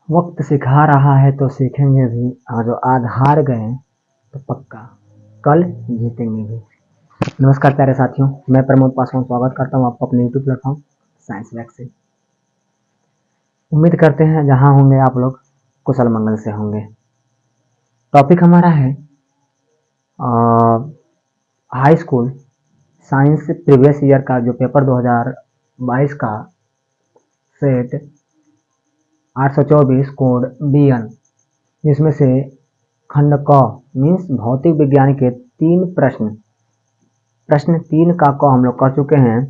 वक्त सिखा रहा है तो सीखेंगे भी, और जो आज हार गए तो पक्का कल जीतेंगे भी। नमस्कार प्यारे साथियों, मैं प्रमोद पासवान स्वागत करता हूं आपको अपने यूट्यूब प्लेटफॉर्म साइंस वैक से। उम्मीद करते हैं जहां होंगे आप लोग कुशल मंगल से होंगे। टॉपिक हमारा है high school science previous year का जो पेपर 2022 का सेट 824 कोड BN, जिसमें से खंड क मीन्स भौतिक विज्ञान के 3 प्रश्न 3 का क हम लोग कर चुके हैं,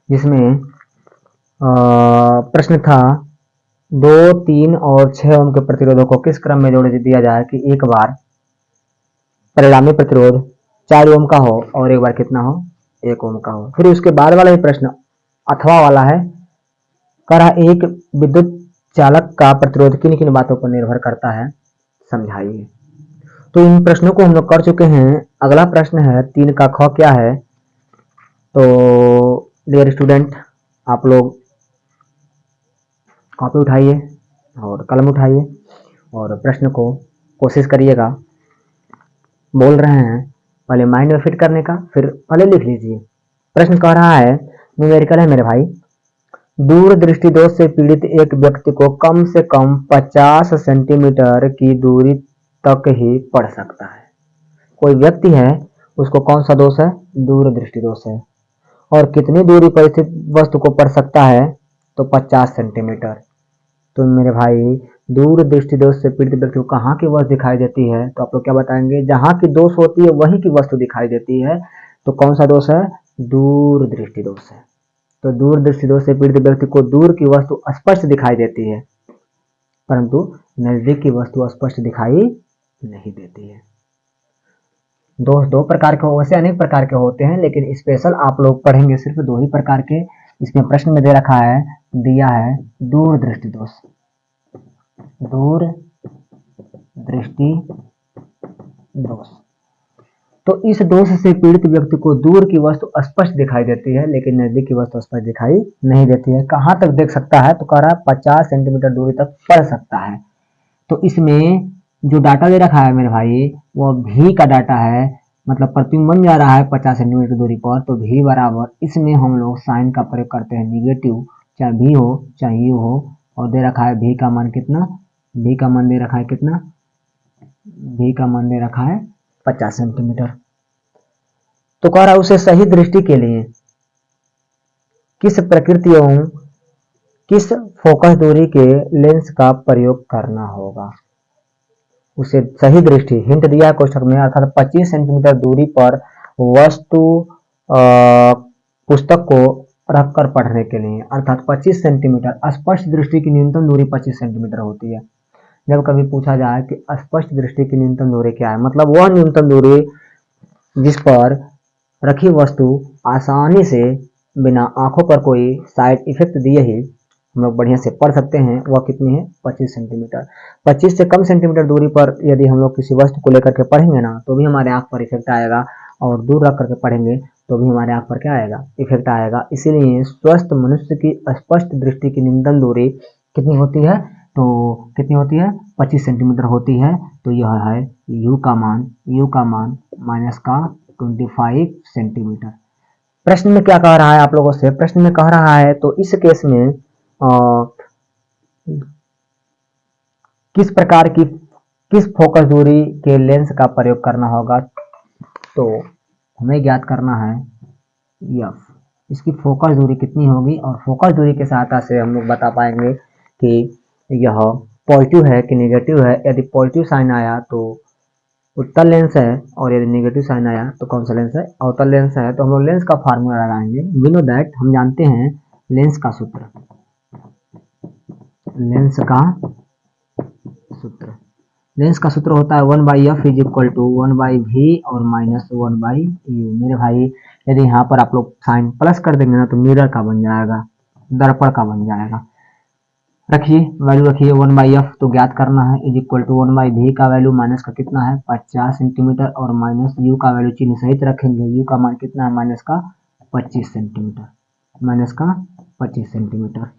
जिसमें प्रश्न था 2, 3 और 6 ओम के प्रतिरोधों को किस क्रम में जोड़ दिया जाए कि एक बार परिणामी प्रतिरोध 4 ओम का हो और एक बार कितना हो, 1 ओम का हो। फिर उसके बाद वाला ही प्रश्न अथवा वाला है, कह रहा एक विद्युत चालक का प्रतिरोध किन किन बातों पर निर्भर करता है, समझाइए। तो इन प्रश्नों को हम लोग कर चुके हैं। अगला प्रश्न है 3 का ख क्या है। तो डियर स्टूडेंट, आप लोग कॉपी उठाइए और कलम उठाइए और प्रश्न को कोशिश करिएगा। बोल रहे हैं पहले माइंड में फिट करने का, फिर पहले लिख लीजिए। प्रश्न कह रहा है, न्यूमेरिकल है मेरे भाई, दूर दृष्टि दोष से पीड़ित एक व्यक्ति को कम से कम 50 सेंटीमीटर की दूरी तक ही पढ़ सकता है। कोई व्यक्ति है, उसको कौन सा दोष है, दूर दृष्टि दोष है, और कितनी दूरी पर स्थित वस्तु को पढ़ सकता है, तो 50 सेंटीमीटर। तो मेरे भाई दूर दृष्टि दोष से पीड़ित व्यक्ति को कहाँ की वस्तु दिखाई देती है, तो आप लोग क्या बताएंगे, जहां की दोष होती है वहीं की वस्तु दिखाई देती है। तो कौन सा दोष है, दूर दृष्टि दोष है। तो दूर दृष्टि दोष से पीड़ित व्यक्ति को दूर की वस्तु स्पष्ट दिखाई देती है, परंतु नजदीक की वस्तु स्पष्ट दिखाई नहीं देती है। दोष 2 प्रकार के, वैसे अनेक प्रकार के होते हैं, लेकिन स्पेशल आप लोग पढ़ेंगे सिर्फ 2 ही प्रकार के। इसमें प्रश्न में दे रखा है, दिया है दूर दृष्टि दोष। दूर दृष्टि दोष, तो इस दोष से पीड़ित व्यक्ति को दूर की वस्तु स्पष्ट दिखाई देती है, लेकिन नजदीक की वस्तु स्पष्ट दिखाई नहीं देती है। कहां तक देख सकता है, तो कह रहा है 50 सेंटीमीटर दूरी तक पढ़ सकता है। तो इसमें जो डाटा दे रखा है मेरे भाई, वो भी का डाटा है, मतलब प्रतिबिंब बन जा रहा है 50 सेंटीमीटर दूरी पर। तो भी बराबर, इसमें हम लोग साइन का प्रयोग करते हैं निगेटिव, चाहे भी हो चाहे यू हो। और दे रखा है भी का मान कितना, भी का मान दे रखा है कितना, भी का मान दे रखा है 50 सेंटीमीटर। तो कह रहा है उसे सही दृष्टि के लिए किस प्रकृति एवं किस फोकस दूरी के लेंस का प्रयोग करना होगा। उसे सही दृष्टि, हिंट दिया है क्वेश्चन में, अर्थात 25 सेंटीमीटर दूरी पर वस्तु पुस्तक को रखकर पढ़ने के लिए, अर्थात 25 सेंटीमीटर। स्पष्ट दृष्टि की न्यूनतम दूरी 25 सेंटीमीटर होती है। जब कभी पूछा जाए कि स्पष्ट दृष्टि की न्यूनतम दूरी क्या है, मतलब वह न्यूनतम दूरी जिस पर रखी वस्तु आसानी से बिना आंखों पर कोई साइड इफेक्ट दिए ही हम लोग बढ़िया से पढ़ सकते हैं, वह कितनी है, 25 सेंटीमीटर। 25 से कम सेंटीमीटर दूरी पर यदि हम लोग किसी वस्तु को लेकर के पढ़ेंगे ना, तो भी हमारे आंख पर इफेक्ट आएगा, और दूर रख करके पढ़ेंगे तो भी हमारे आंख पर क्या आएगा, इफेक्ट आएगा। इसीलिए स्वस्थ मनुष्य की स्पष्ट दृष्टि की न्यूनतम दूरी कितनी होती है, तो कितनी होती है, 25 सेंटीमीटर होती है। तो यह है यू का मान माइनस का 25 सेंटीमीटर। प्रश्न में क्या कह रहा है आप लोगों से, प्रश्न में कह रहा है, तो इस केस में किस प्रकार की, किस फोकस दूरी के लेंस का प्रयोग करना होगा। तो हमें ज्ञात करना है एफ, इसकी फोकस दूरी कितनी होगी, और फोकस दूरी के सहायता से हम लोग बता पाएंगे कि यह पॉजिटिव है कि नेगेटिव है। यदि पॉजिटिव साइन आया तो उत्तल लेंस है, और यदि नेगेटिव साइन आया तो कौन सा लेंस है, अवतल लेंस है। तो हम लोग लेंस का फार्मूला लगाएंगे। वी नो दैट, हम जानते हैं लेंस का सूत्र, लेंस का सूत्र, लेंस का सूत्र होता है 1/f is equal to 1/v और माइनस 1/u। मेरे भाई यदि यहाँ पर आप लोग साइन प्लस कर देंगे ना, तो मिरर का बन जाएगा, दर्पण का बन जाएगा। रखिए, वैल्यू रखिए 1/f, तो ज्ञात करना है, इज इक्वल टू 1/v का वैल्यू माइनस का कितना है, 50 सेंटीमीटर, और माइनस u का वैल्यू चिन्ह सहित रखेंगे। u का मान कितना है, माइनस का 25 सेंटीमीटर, माइनस का 25 सेंटीमीटर।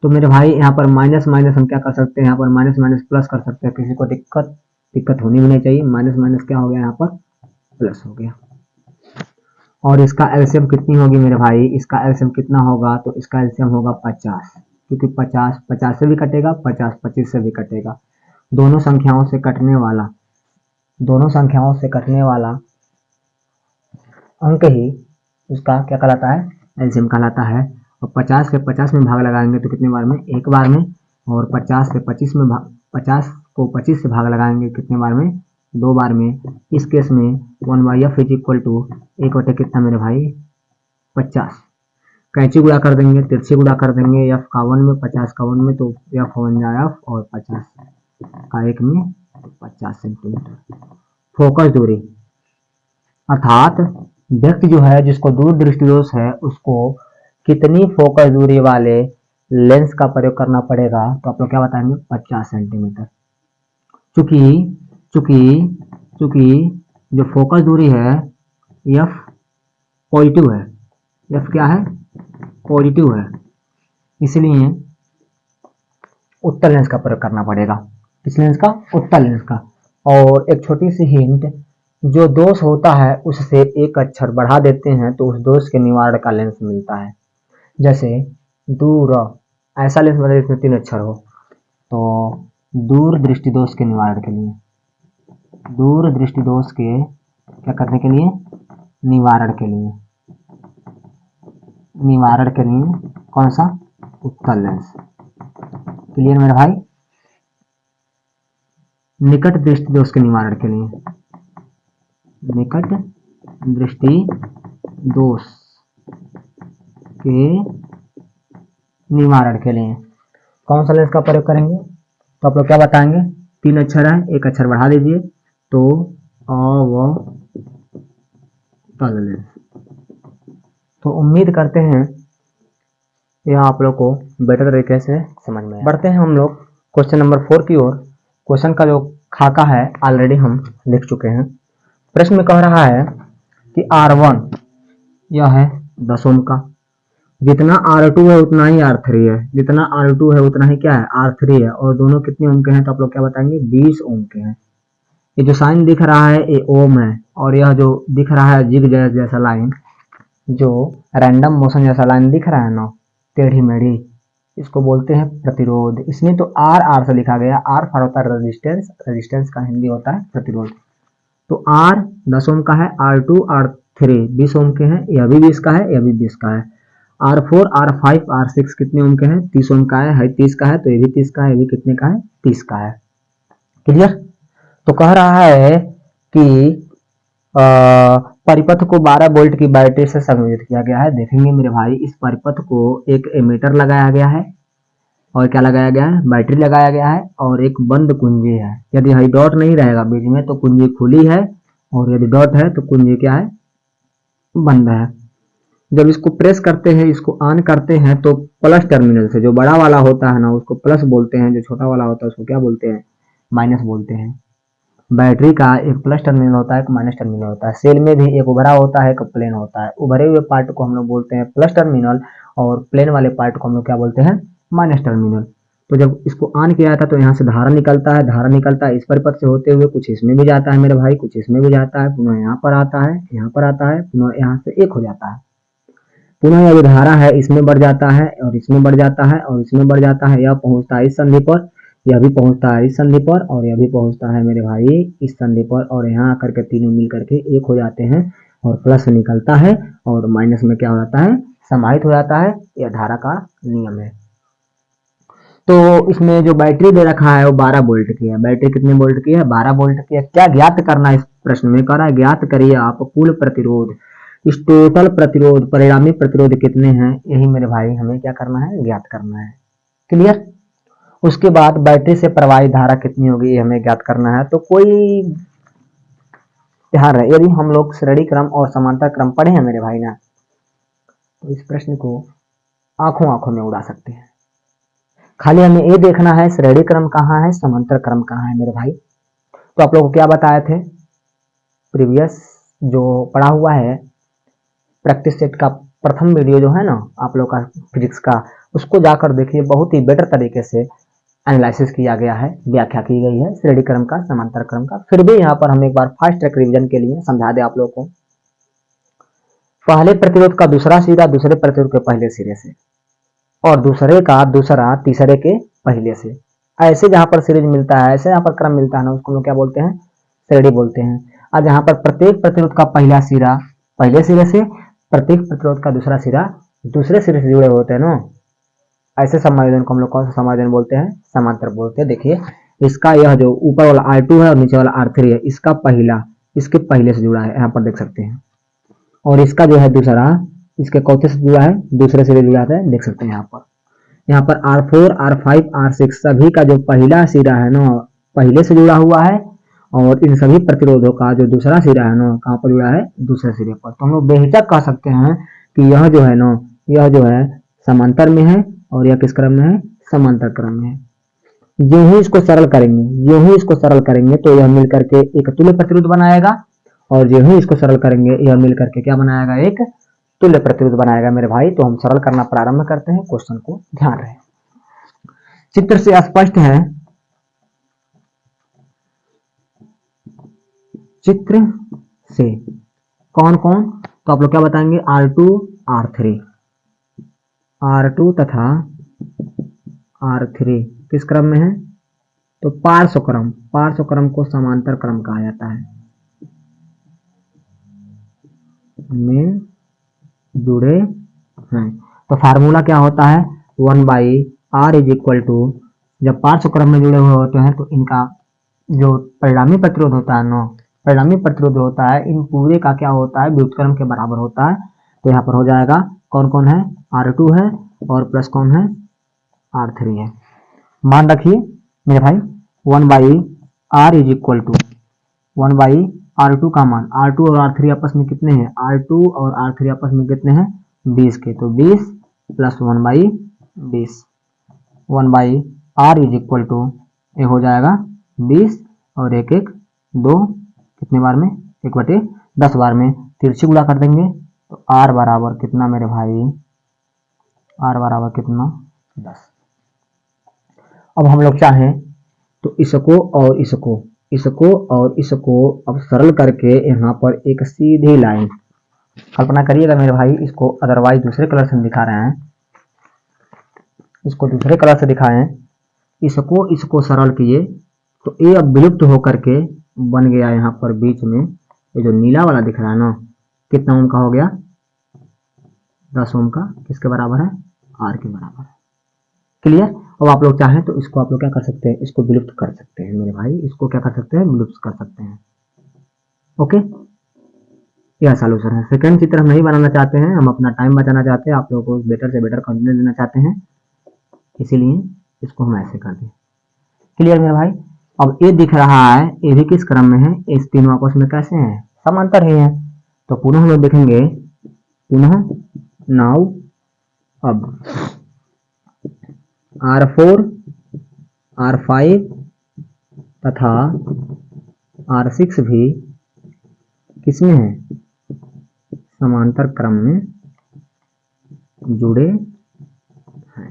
तो मेरे भाई यहाँ पर माइनस माइनस हम क्या कर सकते हैं, यहाँ पर माइनस माइनस प्लस कर सकते हैं, किसी को दिक्कत होनी भी नहीं चाहिए। माइनस माइनस क्या हो गया, यहाँ पर प्लस हो गया। और इसका एलसीएम कितनी होगी मेरे भाई, इसका एलसीएम कितना होगा, तो इसका एलसीएम होगा 50, क्योंकि 50 50 से भी कटेगा, 50 25 से भी कटेगा। दोनों संख्याओं से कटने वाला अंक ही उसका क्या कहलाता है, एलसीएम कहलाता है। और 50 से 50 में भाग लगाएंगे तो कितने बार में, एक बार में। और 50 से 25 में 50 को 25 से भाग लगाएंगे कितने बार में, दो बार में। इस केस में 1/f इज इक्वल टू 1 कितना मेरे भाई, 50। कैंची गुणा कर देंगे, तिरछी गुणा कर देंगे, f का 1 में 50 का 1 में, तो f 1 जाए f, और 50 का 1 में 50 सेंटीमीटर। फोकस दूरी अर्थात व्यक्ति जो है जिसको दूर दृष्टिदोष है उसको कितनी फोकस दूरी वाले लेंस का प्रयोग करना पड़ेगा, तो आप लोग क्या बताएंगे, 50 सेंटीमीटर। चूंकि जो फोकस दूरी है f पॉजिटिव है, f क्या है, पॉजिटिव है, इसलिए उत्तल लेंस का प्रयोग करना पड़ेगा। किस लेंस का, उत्तल लेंस का। और एक छोटी सी हिंट, जो दोष होता है उससे एक अक्षर बढ़ा देते हैं तो उस दोष के निवारण का लेंस मिलता है। जैसे दूर, ऐसा लेंस मतलब इसमें 3 अक्षर हो, तो दूर दृष्टि दोष के निवारण के लिए, दूर दृष्टि दोष के क्या करने के लिए, निवारण के लिए कौन सा, उत्तल लेंस। क्लियर मेरे भाई। निकट दृष्टि दोष के निवारण के लिए, निकट दृष्टि दोष के निवारण के लिए कौन सा लेंस का प्रयोग करेंगे, तो आप लोग क्या बताएंगे, 3 अक्षर है, एक अक्षर बढ़ा दीजिए तो अवतल लेंस। तो उम्मीद करते हैं यह आप लोग को बेटर तरीके से समझ में। बढ़ते हैं हम लोग क्वेश्चन नंबर 4 की ओर। क्वेश्चन का जो खाका है ऑलरेडी हम लिख चुके हैं। प्रश्न में कह रहा है कि R1 यह है 10 ओम का, जितना R2 है उतना ही R3 है, जितना R2 है उतना ही क्या है, R3 है, और दोनों कितने ओम के हैं, तो आप लोग क्या बताएंगे, 20 ओम के हैं। ये जो साइन दिख रहा है ये ओम है, और यह जो दिख रहा है जिग जैसा लाइन, जो रैंडम मोशन जैसा लाइन दिख रहा है ना, टेढ़ी मेढ़ी, इसको बोलते हैं प्रतिरोध। इसमें तो R से लिखा गया, R फॉर होता है रेजिस्टेंस, रेजिस्टेंस का हिंदी होता है प्रतिरोध। तो R 10 ओम का है, R2 R3 20 ओम के हैं, यह भी 20 का है, यह भी 20 का है। R4 R5 R6 कितने ओम के हैं, 30 ओम का है 30 का है, तो ये भी 30 का है, ये भी कितने का है, 30 का है। क्लियर। तो कह रहा है कि परिपथ को 12 वोल्ट की बैटरी से संयोजित किया गया है। देखेंगे मेरे भाई, इस परिपथ को एक एमीटर लगाया गया है, और क्या लगाया गया है, बैटरी लगाया गया है, और एक बंद कुंजी है। यदि हई डॉट नहीं रहेगा बीच में तो कुंजी खुली है, और यदि डॉट है तो कुंजी क्या है, बंद है। जब इसको प्रेस करते हैं, इसको ऑन करते हैं, तो प्लस टर्मिनल से, जो बड़ा वाला होता है ना उसको प्लस बोलते हैं, जो छोटा वाला होता है उसको क्या बोलते हैं, माइनस बोलते हैं। बैटरी का एक प्लस टर्मिनल होता है, एक माइनस टर्मिनल होता है। सेल में भी एक उभरा होता है, एक प्लेन होता है। उभरे हुए पार्ट को हम लोग बोलते हैं प्लस टर्मिनल, और प्लेन वाले पार्ट को हम लोग क्या बोलते हैं, माइनस टर्मिनल। तो जब इसको ऑन किया जाता है तो यहाँ से धारा निकलता है, धारा निकलता है इस परिपथ से होते हुए, कुछ इसमें भी जाता है मेरे भाई, कुछ इसमें भी जाता है, पुनः यहाँ पर आता है, यहाँ पर आता है, पुनः यहाँ से एक हो जाता है। पुनः यह जो धारा है इसमें बढ़ जाता है, और इसमें बढ़ जाता है, और इसमें बढ़ जाता है, यह पहुंचता है इस संधि पर, यह भी पहुंचता है इस संधि पर, और यह भी पहुंचता है मेरे भाई इस संधि पर, और यहाँ आकर के तीनों मिल करके एक हो जाते हैं, और प्लस निकलता है, और माइनस में क्या हो जाता है, समाहित हो जाता है। यह धारा का नियम है। तो इसमें जो बैटरी दे रखा है वो 12 वोल्ट की है। बैटरी कितने वोल्ट की है, 12 वोल्ट की है। क्या ज्ञात करना है इस प्रश्न में, कह रहा है ज्ञात करिए आप कुल प्रतिरोध, इस टोटल प्रतिरोध, परिणामी प्रतिरोध कितने हैं, यही मेरे भाई हमें क्या करना है, ज्ञात करना है। क्लियर। उसके बाद बैटरी से प्रवाहित धारा कितनी होगी ये हमें ज्ञात करना है। तो कोई ध्यान रहे, यदि हम लोग श्रेणी क्रम और समांतर क्रम पढ़े हैं मेरे भाई ना, तो इस प्रश्न को आंखों आंखों में उड़ा सकते हैं। खाली हमें ये देखना है श्रेणी क्रम कहाँ है, समांतर क्रम कहाँ है मेरे भाई। तो आप लोग को क्या बताए थे, प्रीवियस जो पढ़ा हुआ है प्रैक्टिस सेट का प्रथम वीडियो जो है ना आप लोग का फिजिक्स का, उसको जाकर देखिए, बहुत ही बेटर तरीके से एनालिसिस किया गया है, व्याख्या की गई है श्रेणी क्रम का, समांतर क्रम का। फिर भी यहाँ पर हम एक बार फास्ट ट्रैक रिवीजन के लिए समझा दें आप लोगों को। पहले प्रतिरोध का दूसरा सिरा दूसरे प्रतिरोध के पहले सिरे से, और दूसरे का दूसरा तीसरे के पहले से, ऐसे जहां पर सीरीज मिलता है, ऐसे यहाँ पर क्रम मिलता है ना, उसको लोग क्या बोलते हैं, श्रेणी बोलते हैं। और जहां पर प्रत्येक प्रतिरोध का पहला सिरा पहले सिरे से, प्रत्येक प्रतिरोध का दूसरा सिरा दूसरे सिरे से जुड़े होते हैं ना, ऐसे समायोजन को हम लोग कौन सा समायोजन बोलते हैं, समांतर बोलते हैं। देखिए इसका यह जो ऊपर वाला R2 है और नीचे वाला R3 है, इसका पहला इसके पहले से जुड़ा है, यहाँ पर देख सकते हैं। और इसका जो है दूसरा इसके चौथे से जुड़ा है, दूसरे से जुड़ा है, देख सकते हैं। यहाँ पर R4 R5 R6 सभी का जो पहला सिरा है ना, पहले से जुड़ा हुआ है, और इन सभी प्रतिरोधों का जो दूसरा सिरा है ना, कहाँ पर जुड़ा है, दूसरे सिरे पर। तो हम लोग बेहिचक कह सकते हैं कि यह जो है ना, यह जो है समांतर में है, और यह किस क्रम में है, समांतर क्रम में है। जो ही इसको सरल करेंगे, जो ही इसको सरल करेंगे तो यह मिलकर के एक तुल्य प्रतिरोध बनाएगा, और जो ही इसको सरल करेंगे यह मिलकर के क्या बनाएगा, एक तुल्य प्रतिरोध बनाएगा मेरे भाई। तो हम सरल करना प्रारंभ करते हैं, क्वेश्चन को ध्यान रहे। चित्र से स्पष्ट है, चित्र से कौन कौन, तो आप लोग क्या बताएंगे, R2 R3 तथा R3 किस क्रम में है, तो पार्श्व क्रम को समांतर क्रम कहा जाता है, में जुड़े हैं। तो फार्मूला क्या होता है, 1/r इज इक्वल टू, जब पार्श्व क्रम में जुड़े हुए होते हैं तो इनका जो परिणामी प्रतिरोध होता है ना, परिणामी प्रतिरोध होता है, इन पूरे का क्या होता है, व्युत्क्रम के बराबर होता है। तो यहाँ पर हो जाएगा कौन कौन है, R2 है और प्लस कौन है, R3 है। मान रखिए मेरे भाई 1/r is equal to 1/r2 का मान, R2 और R3 आपस में कितने हैं, R2 और R3 आपस में कितने हैं, 20 के, तो 20 plus 1/20, 1/r is equal to, ये हो जाएगा 20 और 1 कितने बार में, 1/10 बार में तिरछी गुणा कर देंगे, तो r बराबर कितना मेरे भाई, r बराबर कितना, 10। अब हम लोग चाहें तो इसको और इसको अब सरल करके यहाँ पर एक सीधी लाइन, कल्पना करिएगा मेरे भाई, इसको अदरवाइज दूसरे कलर से दिखा रहे हैं, इसको दूसरे कलर से दिखाएं, इसको सरल किए तो ये अब विलुप्त होकर के बन गया यहाँ पर बीच में, ये जो नीला वाला दिख रहा है ना, कितना ओम का हो गया, 10 ओम का, किसके बराबर है, R के बराबर। क्लियर। अब आप लोग चाहें तो इसको आप लोग क्या कर सकते हैं, इसको विलुप्त कर सकते हैं मेरे भाई, इसको क्या कर सकते हैं, विलुप्त कर सकते हैं। ओके, यह सॉल्यूशन है। सेकंड चित्र हम नहीं बनाना चाहते हैं, हम अपना टाइम बचाना चाहते हैं, आप लोगों को बेटर से बेटर कंटेंट देना चाहते हैं, इसीलिए इसको हम ऐसे कर दें। क्लियर मेरे भाई। अब ये दिख रहा है, ये भी किस क्रम में है, इस तीनों आपस में कैसे हैं, समांतर ही है। तो पुनः हम लोग देखेंगे, पुनः नाउ अब R4 R5 तथा R6 भी किसमें है, समांतर क्रम में जुड़े हैं।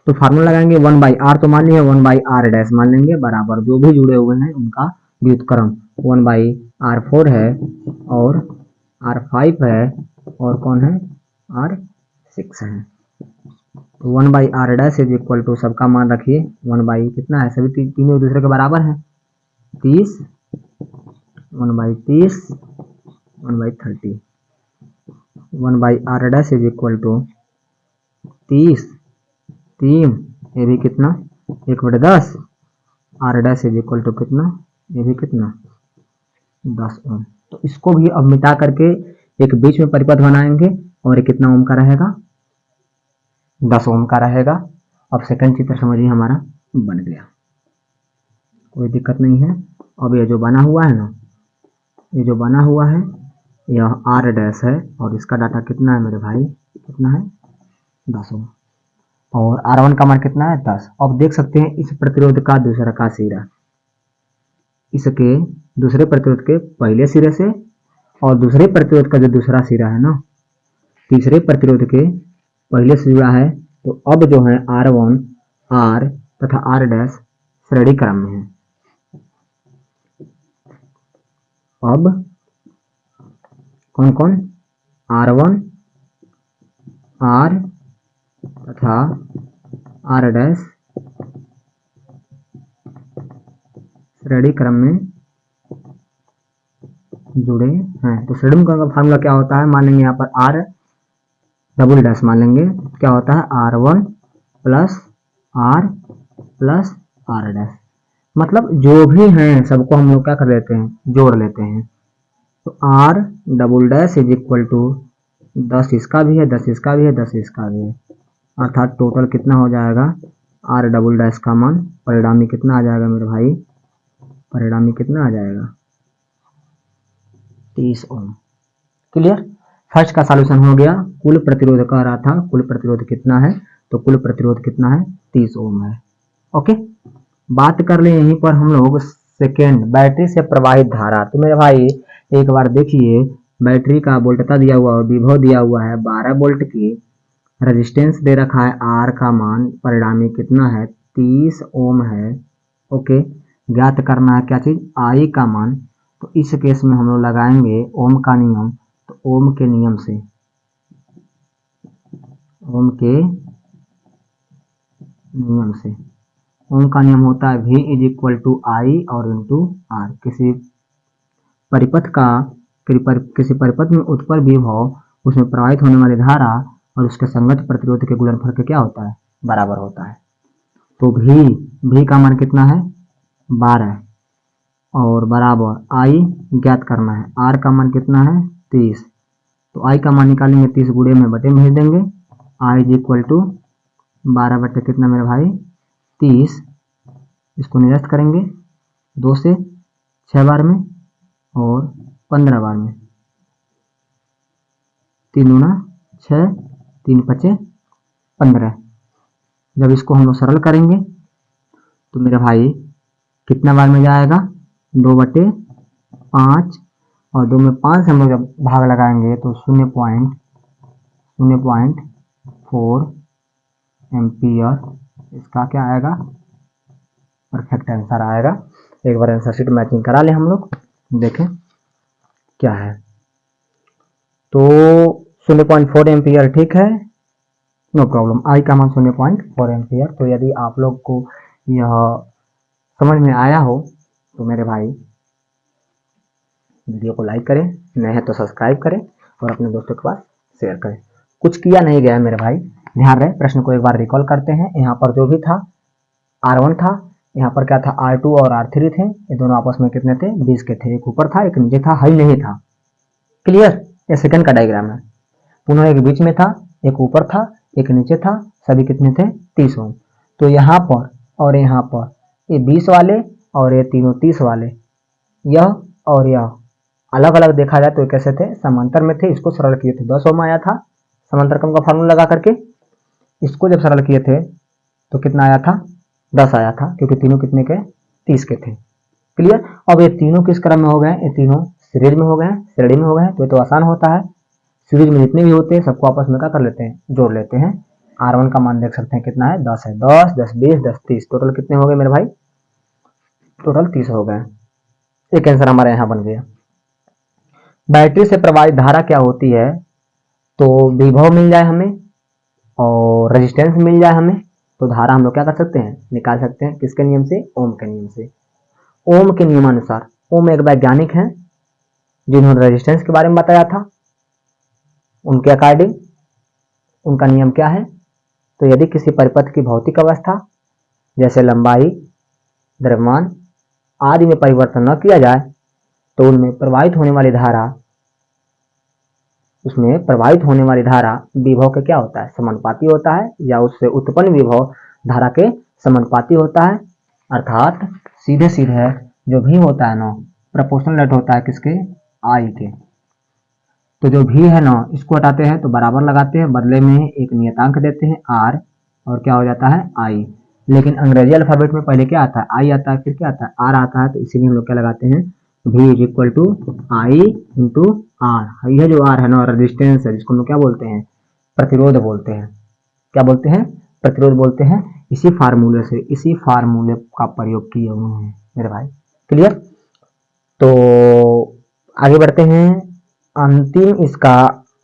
तो फार्मूला लगाएंगे 1/r, तो मान लीजिए 1/r डैश मान लेंगे, बराबर जो भी जुड़े हुए हैं उनका व्युत्क्रम 1/r4 है और R5 है और कौन है, R6 है। 1/r dash is equal to, सबका मान रखिए 1 कितना है, सभी तीनों एक दूसरे के बराबर हैं, 30, 1/30, 1/30, 1/r dash is equal to 30, 3, ये भी कितना, 1/10, r dash is equal to कितना, ये भी कितना, 10 ओम। तो इसको भी अब मिटा करके एक बीच में परिपथ बनाएंगे और ये कितना ओम का रहेगा, 10 ओम का रहेगा। अब सेकंड चित्र समझिए हमारा बन गया, कोई दिक्कत नहीं है। अब ये जो बना हुआ है ना, ये जो बना हुआ है यह R डैश है और इसका डाटा कितना है मेरे भाई, कितना है, 10 ओम, और R1 का मान कितना है, 10। अब देख सकते हैं इस प्रतिरोध का दूसरा का सिरा इसके दूसरे प्रतिरोध के पहले सिरे से, और दूसरे प्रतिरोध का जो दूसरा सिरा है ना, तीसरे प्रतिरोध के पहले से जुड़ा है तो अब जो है R1, R तथा R डैश श्रेणी क्रम में है। अब कौन कौन, R1, R तथा R डैश श्रेणी क्रम में जुड़े हैं। तो श्रेणी क्रम का फार्मूला क्या होता है, मान लेंगे यहाँ पर R डबल डैश मान लेंगे, क्या होता है R1 plus R plus R dash, मतलब जो भी हैं सबको हम लोग क्या कर लेते हैं, जोड़ लेते हैं। तो R double dash is equal to 10 इसका भी है, 10 इसका भी है, 10 इसका भी है, अर्थात टोटल कितना हो जाएगा, R डबल डैश का मान परिणामी कितना आ जाएगा मेरे भाई, परिणामी कितना आ जाएगा 30 ओम। क्लियर। फर्स्ट का सॉल्यूशन हो गया। कुल प्रतिरोध कह रहा था, कुल प्रतिरोध कितना है, तो कुल प्रतिरोध कितना है 30 ओम है। ओके, बात कर ले यहीं पर हम लोग सेकेंड, बैटरी से प्रवाहित धारा। तो मेरे भाई एक बार देखिए, बैटरी का वोल्टता दिया हुआ है, विभव दिया हुआ है 12 वोल्ट की, रेजिस्टेंस दे रखा है R का मान परिणामी कितना है 30 ओम है। ओके, ज्ञात करना है क्या चीज, I का मान। तो इस केस में हम लोग लगाएंगे ओम का नियम। तो ओम के नियम से, ओम के नियम से, ओम का नियम होता है V is equal to I और इंटू R। किसी परिपथ का, किसी परिपथ में उत्पन्न विभव, उसमें प्रवाहित होने वाली धारा और उसके संगत प्रतिरोध के गुणनफल के क्या होता है, बराबर होता है। तो V का मान कितना है 12 और बराबर I ज्ञात करना है, R का मान कितना है 30। तो I का मान निकालेंगे 30 गुणे में बटे में भेज देंगे, I इज इक्वल टू 12 बटे कितना मेरे भाई 30, इसको निरस्त करेंगे 2 से 6 बार में और 15 बार में, 3 गुना 6, 3 पचे 15। जब इसको हम लोग सरल करेंगे तो मेरे भाई कितना बार में जाएगा 2/5 और 2 में 5 से हम लोग जब भाग लगाएंगे तो 0.4 एम्पियर इसका क्या आएगा, परफेक्ट आंसर आएगा। एक बार आंसर शीट मैचिंग करा ले हम लोग, देखें क्या है। तो 0.4 एम्पियर ठीक है, नो प्रॉब्लम। I का मान 0.4 एम्पियर। तो यदि आप लोग को यह समझ में आया हो तो मेरे भाई वीडियो को लाइक करें, नए हैं तो सब्सक्राइब करें और अपने दोस्तों के पास शेयर करें। कुछ किया नहीं गया मेरे भाई, ध्यान रहे। प्रश्न को एक बार रिकॉल करते हैं। यहाँ पर जो भी था R1 था, यहाँ पर क्या था R2 और R3 थे, ये दोनों आपस में कितने थे 20 के थे, एक ऊपर था एक नीचे था, हाई नहीं था। क्लियर, ये सेकंड का डायग्राम है। पुनः एक बीच में था, एक ऊपर था एक नीचे था, सभी कितने थे 30 ओम। तो यहाँ पर और यहाँ पर ये 20 वाले और ये तीनों 30 वाले, यह और यह अलग अलग देखा जाए तो कैसे थे, समांतर में थे। इसको सरल किए थे 10 ओम आया था समांतर क्रम का फार्मूला लगा करके। इसको जब सरल किए थे तो कितना आया था 10 आया था, क्योंकि तीनों कितने के 30 के थे। क्लियर। अब ये तीनों किस क्रम में हो गए, ये तीनों सीरीज में हो गए, श्रेणी में हो गए। तो ये तो आसान होता है, सीरीज में जितने भी होते हैं सबको आपस में क्या कर लेते हैं, जोड़ लेते हैं। R1 का मान देख सकते हैं कितना है 10 है, 10 10 20 10 30, टोटल कितने हो गए मेरे भाई, टोटल 30 हो गए। एक आंसर हमारे यहाँ बन गया। बैटरी से प्रवाहित धारा क्या होती है, तो विभव मिल जाए हमें और रेजिस्टेंस मिल जाए हमें, तो धारा हम लोग क्या कर सकते हैं, निकाल सकते हैं। किसके नियम से, ओम के नियम से। ओम के नियमानुसार, ओम एक वैज्ञानिक हैं जिन्होंने रेजिस्टेंस के बारे में बताया था, उनके अकॉर्डिंग उनका नियम क्या है, तो यदि किसी परिपथ की भौतिक अवस्था जैसे लंबाई, द्रव्यमान आदि में परिवर्तन न किया जाए तो उनमें प्रवाहित होने वाली धारा, उसमें प्रवाहित होने वाली धारा विभव के क्या होता है, समानुपाती होता है, या उससे उत्पन्न विभव धारा के समानुपाती होता है। अर्थात सीधे सीधे जो भी होता है ना, प्रोपोर्शनल रेट होता है किसके, I के। तो जो भी है ना, इसको हटाते हैं तो बराबर लगाते हैं, बदले में एक नियतांक देते हैं R और क्या हो जाता है I। लेकिन अंग्रेजी अल्फाबेट में पहले क्या आता है, I आता है, फिर क्या आता है, R आता है। तो इसीलिए हम लोग क्या लगाते हैं, V is equal to I into R। यह जो R है ना रेजिस्टेंस है, जिसको हम लोग क्या बोलते हैं, प्रतिरोध बोलते हैं। क्या बोलते हैं, प्रतिरोध बोलते हैं। इसी फार्मूले का प्रयोग किए हुए हैं मेरे भाई। क्लियर। तो आगे बढ़ते हैं। अंतिम इसका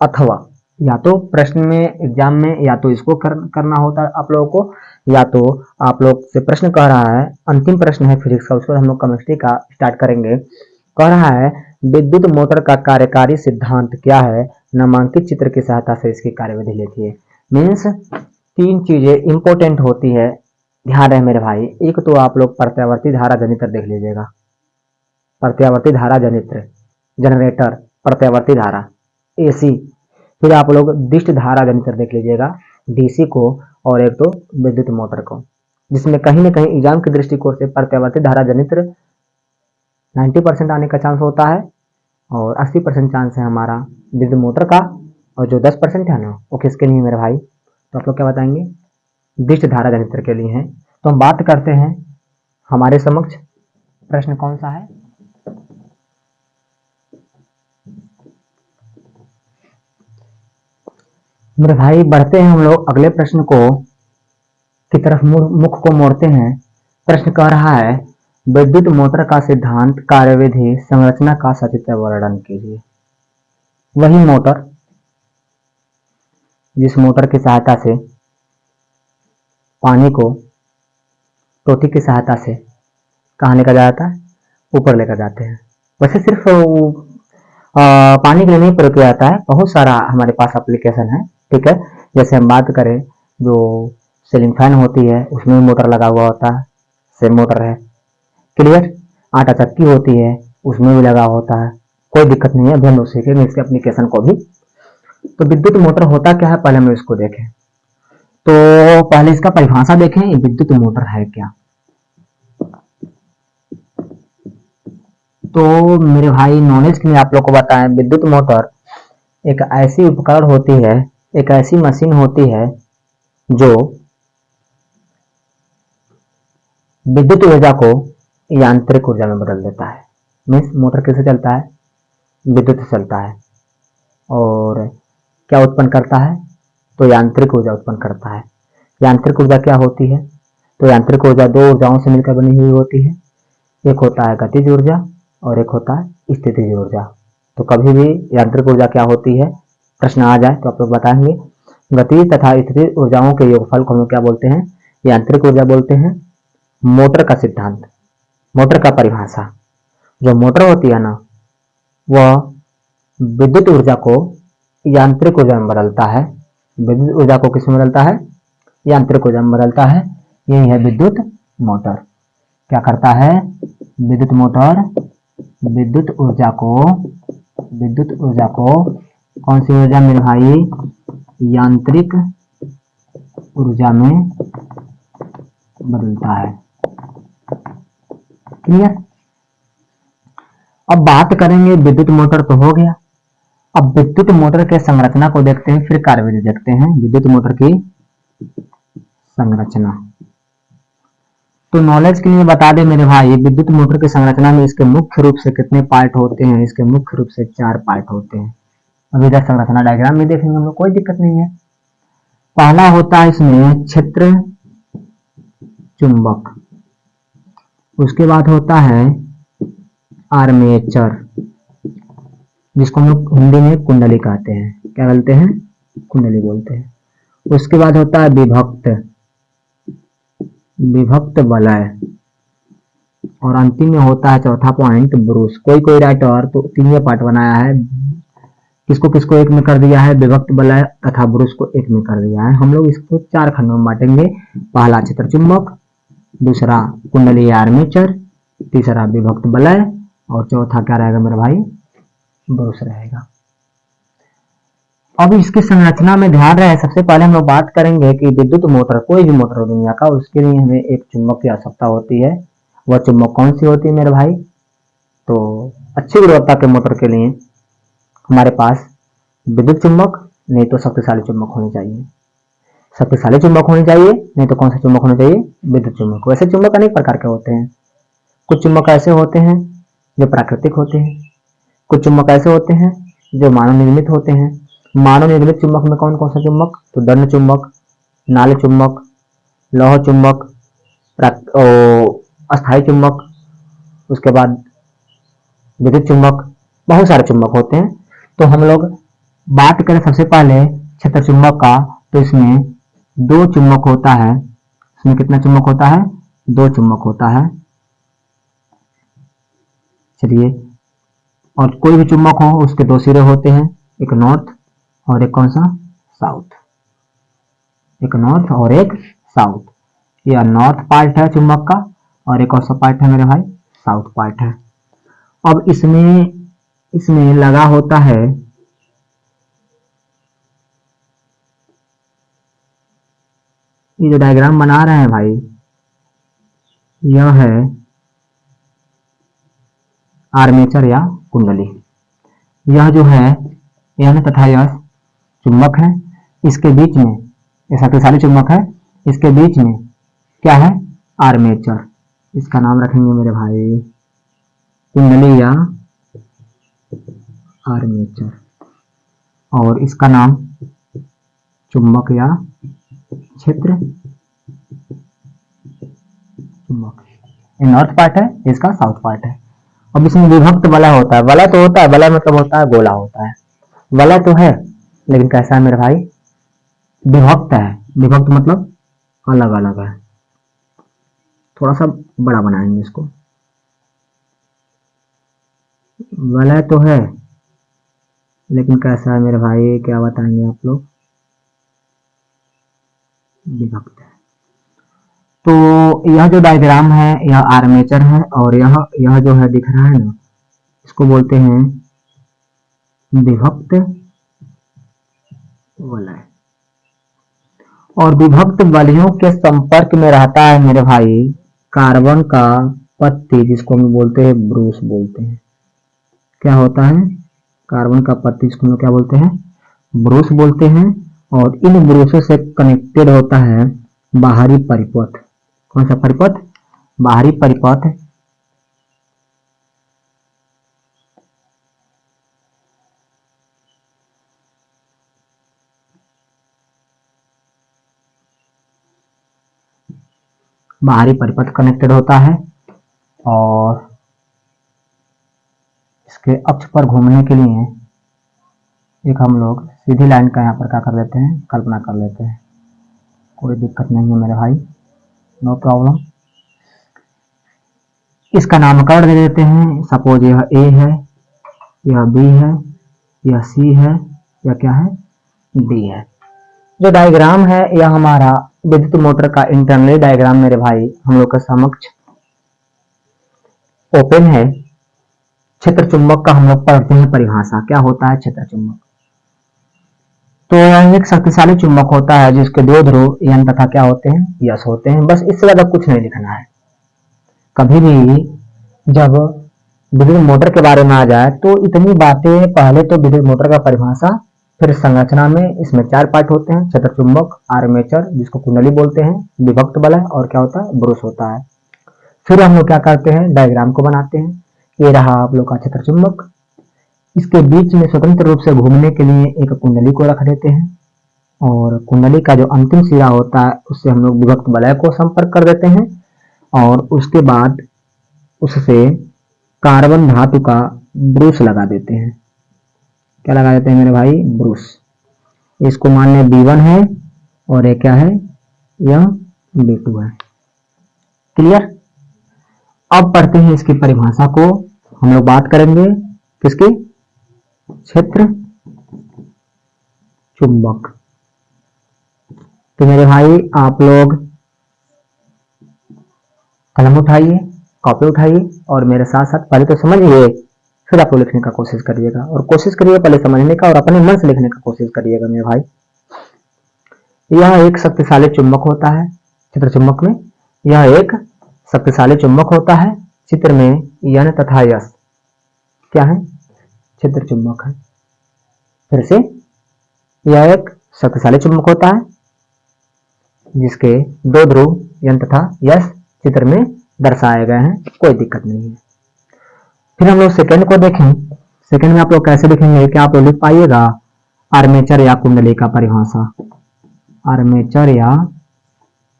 अथवा, या तो प्रश्न में एग्जाम में या तो इसको करना होता है आप लोगों को, या तो आप लोग से प्रश्न कह रहा है, अंतिम प्रश्न है फिजिक्स का, उसके बाद हम लोग केमिस्ट्री का स्टार्ट करेंगे। कह रहा है विद्युत मोटर का कार्यकारी सिद्धांत क्या है, नामांकित चित्र की सहायता से इसकी कार्यविधि लिखिए। मीन्स 3 चीजें इंपॉर्टेंट होती है, ध्यान रहे मेरे भाई। एक तो आप लोग प्रत्यावर्ती धारा जनित्र देख लीजिएगा, प्रत्यावर्ती धारा जनित्र, जनरेटर, प्रत्यावर्ती धारा एसी। फिर आप लोग दिष्ट धारा जनित्र देख लीजिएगा, डीसी को, और एक तो विद्युत मोटर को, जिसमें कहीं ना कहीं एग्जाम के दृष्टिकोण से प्रत्यावर्ती धारा जनित्र 90% आने का चांस होता है, और 80% चांस है हमारा विद्युत मोटर का, और जो 10% है ना वो किसके लिए मेरे भाई, तो आप लोग क्या बताएंगे, दिष्ट धारा जनित्र के लिए है। तो हम बात करते हैं, हमारे समक्ष प्रश्न कौन सा है। मेरे भाई बढ़ते हैं हम लोग अगले प्रश्न को की तरफ, मुख को मोड़ते हैं। प्रश्न कह रहा है विद्युत मोटर का सिद्धांत, कार्यविधि, संरचना का सचित्र वर्णन कीजिए। वही मोटर जिस मोटर की सहायता से पानी को टोटी की सहायता से कहाँ लेकर जाता है, ऊपर लेकर जाते हैं। वैसे सिर्फ पानी के लिए नहीं प्रयोग किया जाता है, बहुत सारा हमारे पास एप्लीकेशन है, ठीक है। जैसे हम बात करें, जो सीलिंग फैन होती है उसमें मोटर लगा हुआ होता है, सेम मोटर है। क्लियर। आटा चक्की होती है उसमें भी लगा होता है, कोई दिक्कत नहीं है, अभी हम लोग सीखेंगे इसके एप्लीकेशन को भी। तो विद्युत मोटर होता क्या है, पहले हम इसको देखें। तो पहले इसका परिभाषा देखें, विद्युत मोटर है क्या। तो मेरे भाई नॉलेज के लिए आप लोग को बताएं, विद्युत मोटर एक ऐसी उपकरण होती है, एक ऐसी मशीन होती है जो विद्युत ऊर्जा को यांत्रिक ऊर्जा में बदल देता है। मीन्स मोटर किससे चलता है, विद्युत से चलता है, और क्या उत्पन्न करता है, तो यांत्रिक ऊर्जा उत्पन्न करता है। यांत्रिक ऊर्जा क्या होती है, तो यांत्रिक ऊर्जा 2 ऊर्जाओं से मिलकर बनी हुई होती है। एक होता है गतिज ऊर्जा और एक होता है स्थितिज ऊर्जा। तो कभी भी यांत्रिक ऊर्जा क्या होती है, प्रश्न आ जाए तो आप लोग बताएंगे। गतिज तथा स्थितिज ऊर्जाओं के योगफल को हम क्या बोलते हैं, यांत्रिक ऊर्जा बोलते हैं। मोटर का सिद्धांत, मोटर का परिभाषा, जो मोटर होती है ना वह विद्युत ऊर्जा को यांत्रिक ऊर्जा में बदलता है। विद्युत ऊर्जा को किस में बदलता है, यांत्रिक ऊर्जा में बदलता है। यही है विद्युत मोटर। क्या करता है, विद्युत मोटर विद्युत ऊर्जा को कौन सी ऊर्जा मेरे भाई, यांत्रिक ऊर्जा में बदलता है। क्लियर। अब बात करेंगे, विद्युत मोटर तो हो गया, अब विद्युत मोटर के संरचना को देखते हैं, फिर कार्यविधि देखते हैं। विद्युत मोटर की संरचना, तो नॉलेज के लिए बता दें मेरे भाई, विद्युत मोटर की संरचना में इसके मुख्य रूप से कितने पार्ट होते हैं, इसके मुख्य रूप से 4 पार्ट होते हैं। अभी इधर संरचना डायग्राम में देखेंगे हम लोग, कोई दिक्कत नहीं है। पहला होता है इसमें क्षेत्र चुंबक, उसके बाद होता है आर्मेचर, जिसको हम लोग हिंदी में कुंडली कहते हैं। क्या बोलते हैं, कुंडली बोलते हैं। उसके बाद होता है विभक्त वलय, और अंतिम में होता है चौथा पॉइंट ब्रूस। कोई राइटर तो 3 पार्ट बनाया है, किसको किसको एक में कर दिया है, विभक्त वलय तथा ब्रूस को एक में कर दिया है। हम लोग इसको 4 खंडों में बांटेंगे। पहला क्षेत्र चुंबक, दूसरा कुंडली आर्मेचर, तीसरा विभक्त वलय, और चौथा क्या रहेगा मेरे भाई, ब्रूस रहेगा। अब इसकी संरचना में ध्यान रहे, सबसे पहले हम लोग बात करेंगे कि विद्युत मोटर, कोई भी मोटर हो दुनिया का, उसके लिए हमें एक चुंबक की आवश्यकता होती है। वह चुंबक कौन सी होती है मेरे भाई, तो अच्छी गुणवत्ता के मोटर के लिए हमारे पास विद्युत चुंबक, नहीं तो शक्तिशाली चुंबक होनी चाहिए। शक्तिशाली चुंबक होनी चाहिए, नहीं तो कौन सा चुंबक होना चाहिए, विद्युत चुंबक। वैसे चुंबक अनेक प्रकार के होते हैं। कुछ चुंबक ऐसे होते हैं जो प्राकृतिक होते हैं, कुछ चुंबक ऐसे होते हैं जो मानव निर्मित होते हैं। मानव निर्मित चुंबक में कौन कौन सा चुंबक, तो दंड चुंबक, नाल चुंबक, लौह चुंबक, अस्थायी चुंबक, उसके बाद विद्युत चुंबक, बहुत सारे चुंबक होते हैं। तो हम लोग बात करें सबसे पहले क्षेत्र चुंबक का, तो इसमें दो चुंबक होता है। इसमें कितना चुंबक होता है? दो चुंबक होता है। चलिए, और कोई भी चुंबक हो उसके दो सिरे होते हैं, एक नॉर्थ और एक कौन सा? साउथ। एक नॉर्थ और एक साउथ। यह नॉर्थ पार्ट है चुंबक का, और एक और सा पार्ट है मेरे भाई, साउथ पार्ट है। अब इसमें इसमें लगा होता है ये जो डायग्राम बना रहे हैं भाई, यह है आर्मेचर या कुंडली। यह जो है एन तथा यस चुंबक है, इसके बीच में ये शक्तिशाली चुंबक है, इसके बीच में क्या है? आर्मेचर। इसका नाम रखेंगे मेरे भाई कुंडली या आर्मेचर, और इसका नाम चुंबक या क्षेत्र चुंबक। ये नॉर्थ पार्ट है, इसका साउथ पार्ट है। अब इसमें विभक्त वलय होता है। वलय तो होता है, वलय मतलब होता है गोला होता है। वलय तो है, लेकिन कैसा है मेरे भाई? विभक्त है। विभक्त मतलब अलग अलग है। थोड़ा सा बड़ा बनाएंगे इसको। वलय तो है, लेकिन कैसा है मेरे भाई? क्या बताएंगे आप लोग? विभक्त है। तो यह जो डायग्राम है यह आर्मेचर है, और यह जो है दिख रहा है ना, इसको बोलते हैं विभक्त वलय। और विभक्त वलयों के संपर्क में रहता है मेरे भाई कार्बन का पत्ती, जिसको हम बोलते हैं ब्रूस बोलते हैं। क्या होता है? कार्बन का पत्ती, जिसको हम क्या बोलते हैं? ब्रूस बोलते हैं। और इन ब्रूसों से कनेक्टेड होता है बाहरी परिपथ। कौन सा परिपथ? बाहरी परिपथ। बाहरी परिपथ कनेक्टेड होता है, और इसके अक्ष पर घूमने के लिए एक हम लोग सीधी लाइन का यहाँ पर क्या कर लेते हैं? कल्पना कर लेते हैं। कोई दिक्कत नहीं है मेरे भाई, नो प्रॉब्लम। इसका नामकरण दे देते हैं। सपोज यह ए है, यह बी है, यह सी है, यह क्या है? डी है। जो डायग्राम है यह हमारा विद्युत मोटर का इंटरनल डायग्राम मेरे भाई हम लोग के समक्ष ओपन है। क्षेत्र चुंबक का हम लोग पढ़ते हैं परिभाषा। क्या होता है क्षेत्र चुंबक? तो यह एक शक्तिशाली चुंबक होता है जिसके दो ध्रुव एन तथा क्या होते हैं? यस होते हैं। बस इससे ज्यादा कुछ नहीं लिखना है। कभी भी जब विद्युत मोटर के बारे में आ जाए तो इतनी बातें, पहले तो विद्युत मोटर का परिभाषा, फिर संरचना में इसमें चार पार्ट होते हैं: क्षेत्र चुंबक, आर्मेचर जिसको कुंडली बोलते हैं, विभक्त वलय, और क्या होता है? ब्रूस होता है। फिर हम लोग क्या करते हैं? डायग्राम को बनाते हैं। ये रहा आप लोग का क्षेत्र चुंबक। इसके बीच में स्वतंत्र रूप से घूमने के लिए एक कुंडली को रख देते हैं, और कुंडली का जो अंतिम सिरा होता है उससे हम लोग विभक्त वलय को संपर्क कर देते हैं, और उसके बाद उससे कार्बन धातु का ब्रूस लगा देते हैं। क्या लगा देते हैं मेरे भाई? ब्रूस। इसको मान लें B1 है, और ये क्या है? यह B2 है। क्लियर? अब पढ़ते हैं इसकी परिभाषा को। हम लोग बात करेंगे किसकी? क्षेत्र चुंबक। तो मेरे भाई आप लोग कलम उठाइए, कॉपी उठाइए, और मेरे साथ साथ पहले तो समझिए, फिर आप लोग लिखने का कोशिश करिएगा, और कोशिश करिए पहले समझने का और अपने मन से लिखने का कोशिश करिएगा मेरे भाई। यह एक शक्तिशाली चुंबक होता है। चित्र चुंबक में यह एक शक्तिशाली चुंबक होता है। चित्र में एन तथा यस क्या है? चित्र चुंबक है। फिर से यह एक शक्तिशाली चुंबक होता है जिसके दो ध्रुव एन तथा यस चित्र में दर्शाए गए हैं। कोई दिक्कत नहीं है। फिर हम लोग सेकंड को देखें। सेकंड में आप लोग कैसे लिखेंगे? क्या आप लोग लिख पाइएगा? आर्मेचर या कुंडली का परिभाषा। आर्मेचर या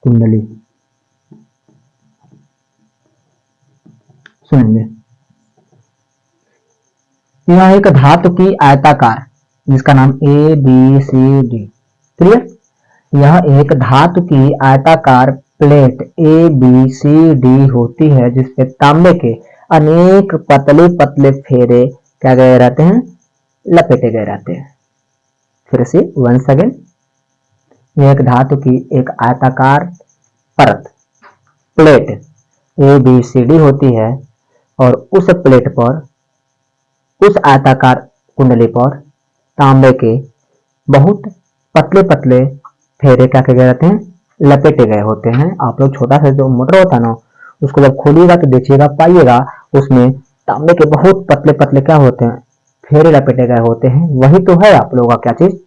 कुंडली। सुनेंगे, यह एक धातु की आयताकार जिसका नाम A B C D, clear. यह एक धातु की आयताकार plate A B C D होती है जिसपे तांबे के अनेक पतले पतले फेरे क्या गए रहते हैं, लपेटे गए रहते हैं। फिर से वंस अगेन, यह एक धातु की एक आयताकार परत plate A B C D होती है और उस प्लेट पर, उस आयताकार कुंडली पर तांबे के बहुत पतले पतले फेरे क्या गए रहते हैं, लपेटे गए होते हैं। आप लोग छोटा सा जो मोटर होता है ना, उसको जब खोलिएगा तो देखिएगा, पाइएगा उसमें तांबे के बहुत पतले पतले क्या होते हैं, फेरे लपेटे गए होते हैं। वही तो है आप लोगों का क्या चीज,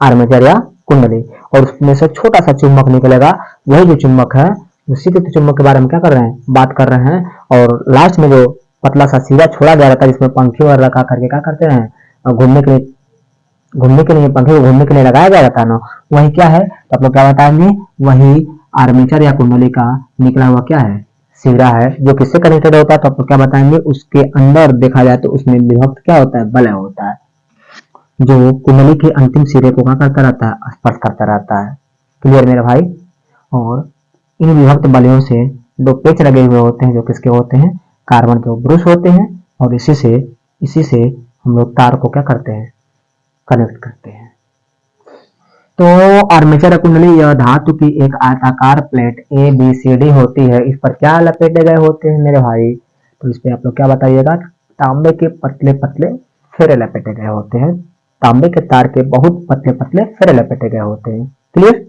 आर्मेचर या कुंडली। और उसमें से छोटा सा चुंबक निकलेगा, वही जो चुंबक है, उसी के चुंबक के बारे में क्या कर रहे हैं, बात कर रहे हैं। और लास्ट में जो पतला सा सीधा छोड़ा गया रहता है जिसमें पंखे वगैरह लगा करके क्या करते हैं, घूमने के लिए पंखे को घूमने के लिए लगाया गया रहता है ना, वही क्या है, तो आप लोग क्या बताएंगे, वही आर्मेचर या कुंडली का निकला हुआ क्या है, सिरा है, जो किससे कनेक्टेड होता है, तो आप लोग क्या बताएंगे, उसके अंदर देखा जाए तो उसमें विभक्त क्या होता है, वलय होता है, जो कुंडली के अंतिम सिरे को क्या करता रहता है, स्पर्श करता रहता है। क्लियर मेरे भाई। और इन विभक्त वलयों से दो पेच लगे हुए होते हैं जो किसके होते हैं, कार्बन के ब्रुश होते हैं। और इसी से हम लोग तार को क्या करते हैं, कनेक्ट करते हैं। तो आर्मेचर कुंडली यह धातु की एक आयताकार plate A B C D होती है। इस पर क्या लपेटे गए होते हैं मेरे भाई, तो इस पे आप लोग क्या बताइएगा, तांबे के पतले पतले फेरे लपेटे गए होते हैं। तांबे के तार के बहुत पतले पतले फेरे लपेटे गए होते हैं। क्लियर।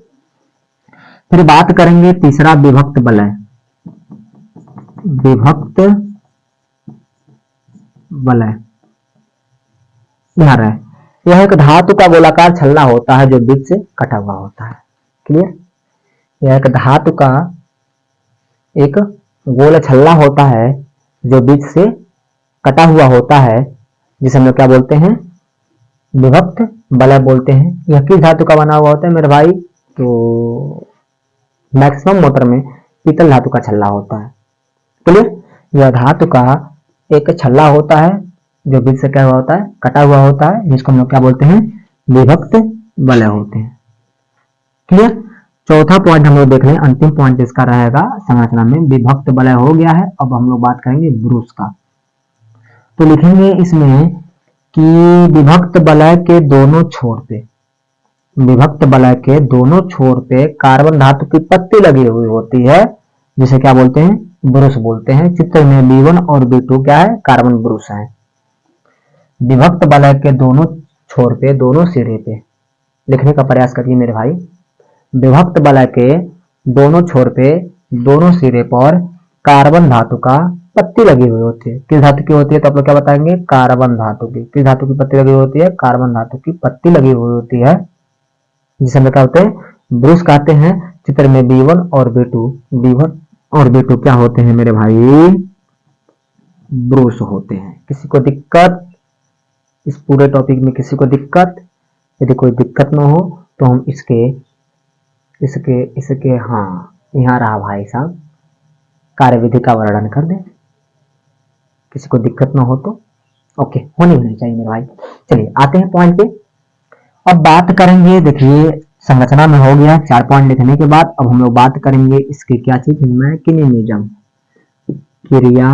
फिर बात करेंगे तीसरा विभक्त वलय। विभक्त वलय ध्यान है, यह एक धातु का गोलाकार छल्ला होता है जो बीच से कटा हुआ होता है। क्लियर। यह एक धातु का एक गोल छल्ला होता है जो बीच से कटा हुआ होता है, जिसे हम लोग क्या बोलते हैं, विभक्त वलय बोलते हैं। यह किस धातु का बना हुआ होता है मेरे भाई, तो मैक्सिमम मोटर में पीतल धातु का छल्ला होता है। क्लियर। यह धातु का एक छल्ला होता है जो बीच से क्या हुआ होता है, कटा हुआ होता है, जिसको हम लोग क्या बोलते हैं, विभक्त वलय होते हैं। क्लियर। चौथा पॉइंट हम लोग देख रहे हैं, अंतिम पॉइंट इसका रहेगा संरचना में, विभक्त वलय हो गया है। अब हम लोग बात करेंगे ब्रूस का। तो लिखेंगे इसमें कि विभक्त वलय के दोनों छोर पे, विभक्त वलय के दोनों छोर पे कार्बन धातु की पत्ती लगी हुई होती है, जिसे क्या बोलते हैं, ब्रूस बोलते हैं। चित्र में B1 और B2 क्या है, कार्बन ब्रूस है। विभक्त वलय के दोनों छोर पे, दोनों सिरे पे लिखने का प्रयास करिए मेरे भाई। विभक्त वलय के दोनों छोर पे, दोनों सिरे पर कार्बन धातु का पत्ती लगी हुई होती है। किस धातु की होती है, तो आप लोग क्या बताएंगे, कार्बन धातु की। किस धातु की पत्ती लगी हुई होती है, कार्बन धातु की पत्ती लगी हुई होती है, जिसे हम क्या होते हैं, ब्रूस कहते हैं। चित्र में B1 और B2, B1 और B2 क्या होते हैं मेरे भाई, ब्रूस होते हैं। किसी को दिक्कत इस पूरे टॉपिक में, किसी को दिक्कत, यदि कोई दिक्कत न हो तो हम इसके हाँ, यहाँ रहा भाई साहब, कार्यविधि का वर्णन कर दें, किसी को दिक्कत न हो तो ओके, होनी नहीं चाहिए मेरे भाई। चलिए आते हैं पॉइंट पे। अब बात करेंगे, देखिए संरचना में हो गया 4 पॉइंट लिखने के बाद, अब हम लोग बात करेंगे इसकी क्या चीज, मैकेनिज्म, क्रिया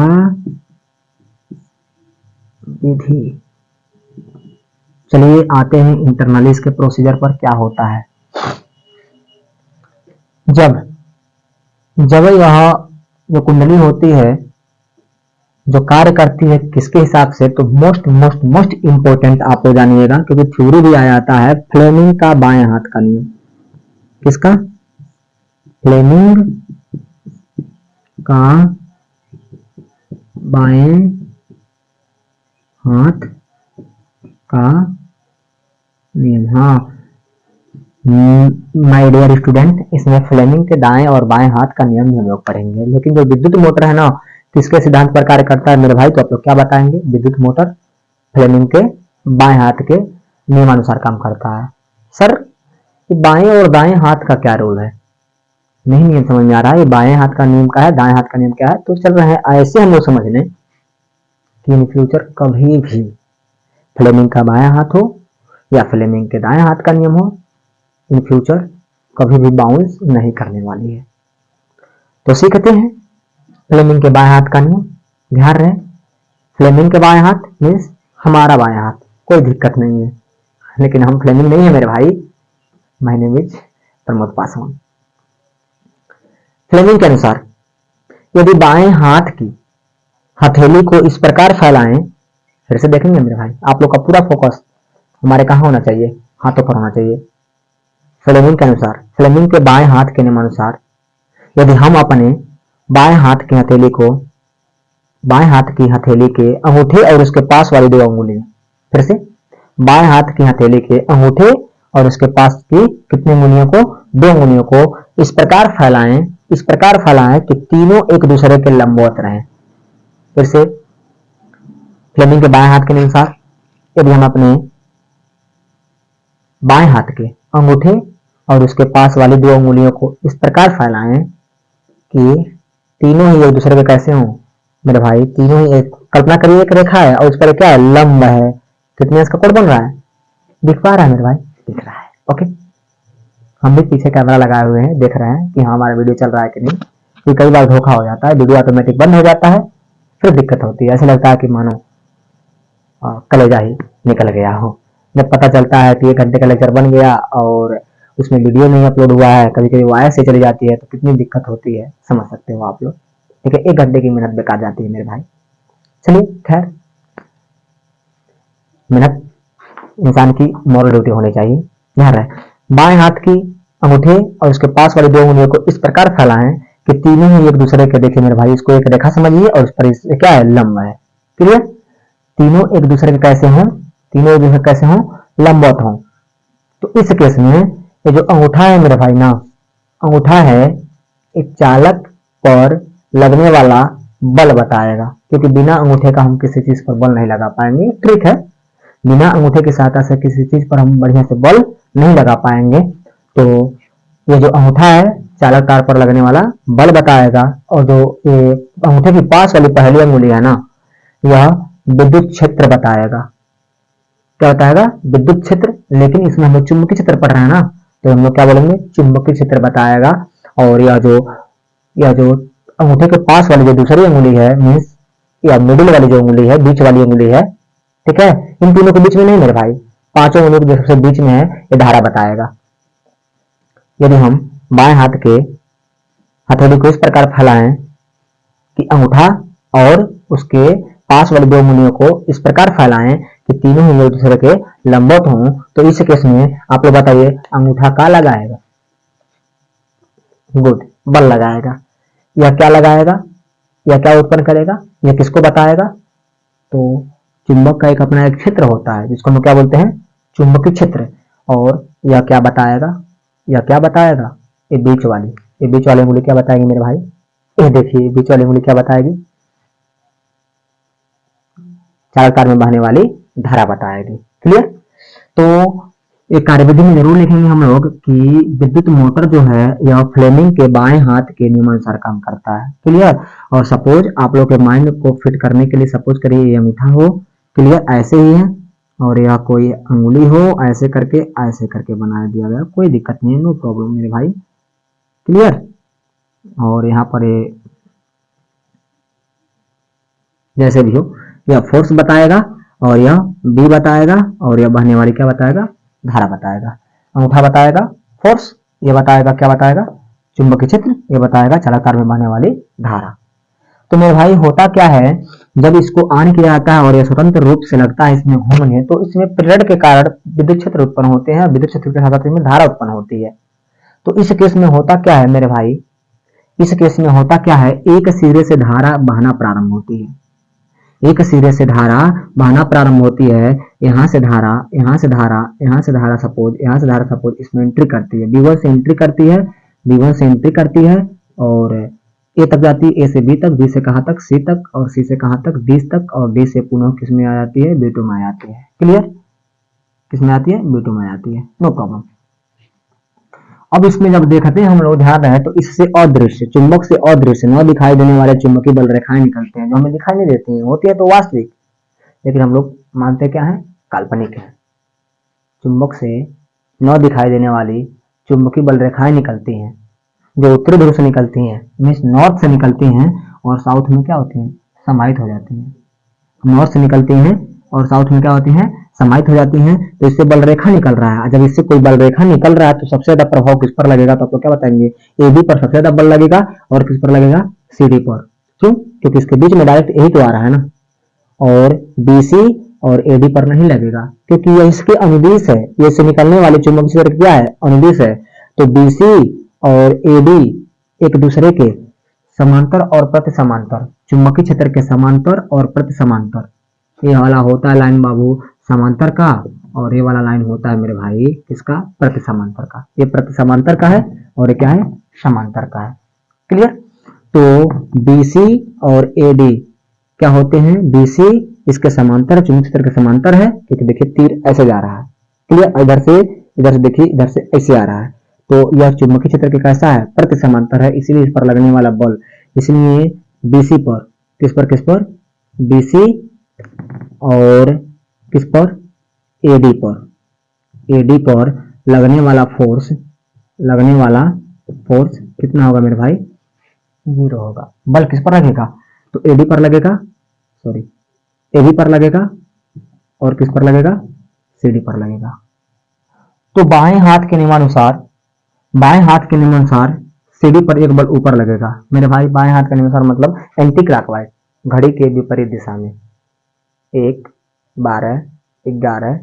विधि। चलिए आते हैं इंटरनली इसके प्रोसीजर पर क्या होता है। जब यह जो कुंडली होती है जो कार्य करती है किसके हिसाब से, तो मोस्ट इंपोर्टेंट आप लोग जानिएगा, क्योंकि थ्योरी भी आया आता है, फ्लेमिंग का बाएं हाथ का नियम। किसका, फ्लेमिंग का बाएं हाथ का नियम। हाँ माय डियर स्टूडेंट, इसमें फ्लेमिंग के दाएं और बाएं हाथ का नियम भी हम लोग पढ़ेंगे। लेकिन जो विद्युत मोटर है ना, किसके सिद्धांत पर कार्य करता है मेरे भाई, तो आप लोग क्या बताएंगे, विद्युत मोटर फ्लेमिंग के बाएं हाथ के नियमानुसार काम करता है। सर ये बाएं और दाएं हाथ का क्या रोल है, नहीं नियम समझ में आ रहा है। ये बाएं हाथ का नियम क्या है, दाएं हाथ का नियम क्या है। तो चल रहे हैं ऐसे हम लोग समझ लें कि इन फ्यूचर कभी भी फ्लेमिंग का बायां हाथ हो या फ्लेमिंग के दाएं हाथ का नियम हो, इन फ्यूचर कभी भी बाउंस नहीं करने वाली है। तो सीखते हैं फ्लेमिंग के बाएं हाथ का नियम। ध्यान रहे, फ्लेमिंग के बाएं हाथ मीन्स हमारा बाएं हाथ, कोई दिक्कत नहीं है, लेकिन हम फ्लेमिंग नहीं है मेरे भाई। My name is Pramod Paswan. Fleming के अनुसार यदि बाएं हाथ की हथेली को इस प्रकार फैलाएं, फिर से देखेंगे मेरे भाई, आप लोग का पूरा फोकस हमारे कहाँ होना चाहिए, हाथों पर होना चाहिए। फ्लेमिंग के अनुसार, फ्लेमिंग के बाएं हाथ के नियमानुसार यदि हम अपने बाएं हाथ की हथेली को, बाएं हाथ की हथेली के अंगूठे और उसके पास वाली 2 अंगुलियां, फिर से बाएं हाथ की हथेली के अंगूठे और उसके पास की कितनी अंगुलियों को, 2 अंगुलियों को इस प्रकार फैलाएं, इस प्रकार फैलाएं कि तीनों एक दूसरे के लंबवत रहें। फिर से फ्लेमिंग के बाएं हाथ के अनुसार यदि हम अपने बाएं हाथ के अंगूठे और उसके पास वाली 2 अंगुलियों को इस प्रकार फैलाएं कि तीनों ही एक दूसरे के कैसे हों मेरे भाई, तीनों ही एक, कल्पना करिए एक रेखा है और उस पर क्या है, लंब है। कितने इसका कोण बन रहा है, दिख पा रहा है मेरे भाई, दिख रहा है। ओके, हम भी पीछे कैमरा लगाए हुए हैं, देख रहे हैं कि हाँ हमारा वीडियो चल रहा है कि नहीं। तो कई बार धोखा हो जाता है, वीडियो ऑटोमेटिक बंद हो जाता है, फिर दिक्कत होती है, ऐसा लगता है कि मानो कलेजा ही निकल गया हो। जब पता चलता है कि 1 घंटे का लेक्चर बन गया और उसमें वीडियो नहीं अपलोड हुआ है, कभी कभी वायर से चली जाती है, तो कितनी दिक्कत होती है समझ सकते हो आप लोग। ठीक है, 1 घंटे की मेहनत बेकार जाती है मेरे भाई। चलिए खैर, मेहनत इंसान की मॉरल ड्यूटी होनी चाहिए। ध्यान रहे, बाएं हाथ की अंगूठे और उसके पास वाली 2 उंगलियों को इस प्रकार फैलाएं कि तीनों ही एक दूसरे के, देखिए मेरे भाई, इसको एक रेखा समझिए और उस पर इस क्या है, लंब है। क्लियर, तीनों एक दूसरे के कैसे हों, तीनों एक दूसरे कैसे हों, लंबवत हों। तो इस केस में ये जो अंगूठा है मेरे भाई ना, अंगूठा है एक चालक पर लगने वाला बल बताएगा, क्योंकि बिना अंगूठे का हम किसी चीज पर बल नहीं लगा पाएंगे। ट्रिक है, बिना अंगूठे की सहायता से किसी चीज पर हम बढ़िया से बल नहीं लगा पाएंगे। तो ये जो अंगूठा है चालक तार पर लगने वाला बल बताएगा, और जो ये अंगूठे की पास वाली पहली अंगुली है ना, यह विद्युत क्षेत्र बताएगा। क्या बताएगा, विद्युत क्षेत्र। लेकिन इसमें हम लोग चुंबकीय क्षेत्र पढ़ रहे हैं ना, तो हम लोग क्या बोलेंगे, चुंबकीय क्षेत्र बताएगा। और यह जो अंगूठे के पास वाली जो दूसरी अंगुली है, मीन्स या मिडिल वाली जो अंगुली है, बीच वाली अंगुली है, ठीक है, इन तीनों के बीच में नहीं मेरे भाई, 5 अंगुलियों के सबसे बीच में है, ये धारा बताएगा। यदि हम बाएं हाथ के हथेली को इस प्रकार फैलाएं कि अंगूठा और उसके पास वाली 2 अंगुलियों को इस प्रकार फैलाएं कि तीनों ही एक दूसरे के लंबवत हों, तो इस केस में आप लोग बताइए अंगूठा क्या लगाएगा, गुड, बल लगाएगा। यह क्या लगाएगा, यह क्या उत्पन्न करेगा, यह किसको बताएगा, तो चुंबक का एक अपना एक क्षेत्र होता है जिसको हम क्या बोलते हैं, चुंबकीय क्षेत्र। और यह क्या बताएगा, यह क्या बताएगा, ये बीच वाली, ये बीच वाली अंगुली क्या बताएगी मेरे भाई, ये देखिए बीच वाली अंगुली क्या बताएगी, चालक तार में बहने वाली धारा बताएगी। क्लियर, तो एक कार्यविधि में जरूर लिखेंगे हम लोग कि विद्युत मोटर जो है यह फ्लेमिंग के बाएं हाथ के नियमानुसार काम करता है। क्लियर, और सपोज आप लोग के माइंड को फिट करने के लिए सपोज करिए ये अंगूठा हो, क्लियर, ऐसे ही है, और यह कोई अंगुली हो, ऐसे करके बना दिया गया, कोई दिक्कत नहीं है, नो प्रॉब्लम मेरे भाई। क्लियर, और यहाँ पर ये जैसे भी हो, यह फोर्स बताएगा और यह बी बताएगा और यह बहने वाली क्या बताएगा, धारा बताएगा। अंगूठा बताएगा फोर्स, ये बताएगा क्या बताएगा, चुंबकीय क्षेत्र, ये बताएगा चालक तार में बहने वाली धारा। तो मेरे भाई होता क्या है, जब इसको ऑन किया जाता है और यह स्वतंत्र रूप से लगता है इसमें घूमने, तो इसमें प्रेरण के कारण विद्युत क्षेत्र उत्पन्न होते हैं, विद्युत क्षेत्र के साथ इसमें धारा उत्पन्न होती है। तो इस केस में होता क्या है मेरे भाई, इस केस में होता क्या है, एक सिरे से धारा बहना प्रारंभ होती है, एक सिरे से धारा बहना प्रारंभ होती है, यहाँ से धारा, यहाँ से धारा, यहाँ से धारा, सपोज यहाँ से धारा सपोज इसमें एंट्री करती है, B1 से एंट्री करती है, B1 से एंट्री करती है और ए तक जाती है, ए से बी तक, बी से कहाँ तक, सी तक, और सी से कहाँ तक, डी तक, और डी से पुनः किस में आ जाती है, B2 में आ जाती है। क्लियर, किस में आती है, B2 में आ जाती है, नो प्रॉब्लम। अब इसमें जब देखते हैं हम लोग ध्यान रहे तो इससे अदृश्य, चुंबक से अदृश्य न दिखाई देने वाले चुंबकीय बल रेखाएं निकलते हैं जो हमें दिखाई नहीं देती हैं, होती है तो वास्तविक, लेकिन हम लोग मानते क्या है, काल्पनिक है। चुंबक से न दिखाई देने वाली चुंबकीय बल रेखाएं निकलती हैं जो उत्तरी ध्रुव से निकलती हैं, मीन्स नॉर्थ से निकलती हैं और साउथ में क्या होती हैं, समाहित हो जाती हैं। नॉर्थ से निकलती हैं और साउथ में क्या होती हैं, समाहित हो जाती हैं। तो इससे बल रेखा निकल रहा है। जब इससे कोई बल रेखा निकल रहा है तो सबसे ज्यादा प्रभाव किस पर लगेगा, तो आप लोग क्या बताएंगे, ए बी पर सबसे ज्यादा बल लगेगा और किस पर लगेगा, सी डी पर। क्यों, क्योंकि इसके बीच में डायरेक्ट यही तो आ रहा है ना, और बी सी और ए डी पर नहीं लगेगा क्योंकि यह इसके अनुदिश है, ये से निकलने वाले चुंबकीय क्षेत्र क्या है, अनुदिश है। तो बी सी और ए डी एक दूसरे के समांतर और प्रति समांतर, चुंबकीय क्षेत्र के समांतर और प्रति समांतर। ये वाला होता है लाइन बाबू समांतर का, और ये वाला लाइन होता है मेरे भाई किसका, प्रति समांतर का। ये प्रति समांतर का है और ये क्या है, समांतर का है। क्लियर। तो BC और AD क्या होते हैं, BC इसके समांतर, चुंबकीय क्षेत्र के समांतर है, क्योंकि देखिए तीर ऐसे जा रहा है। क्लियर। इधर से देखिए, इधर से ऐसे आ रहा है, तो यह चुंबकीय क्षेत्र के कैसा है, प्रति समांतर है, इसीलिए इस पर लगने वाला बल, इसलिए BC पर, किस पर BC और किस पर, AD पर लगने वाला फोर्स कितना होगा मेरे भाई, 0 होगा। बल किस पर लगेगा, तो AD पर लगेगा, सॉरी AB पर लगेगा और किस पर लगेगा, CD पर लगेगा। तो बाएं हाथ के नियमानुसार CD पर एक बल ऊपर लगेगा मेरे भाई। बाएं हाथ के नियमानुसार मतलब एंटी क्लॉकवाइज, घड़ी के विपरीत दिशा में, 1 12 11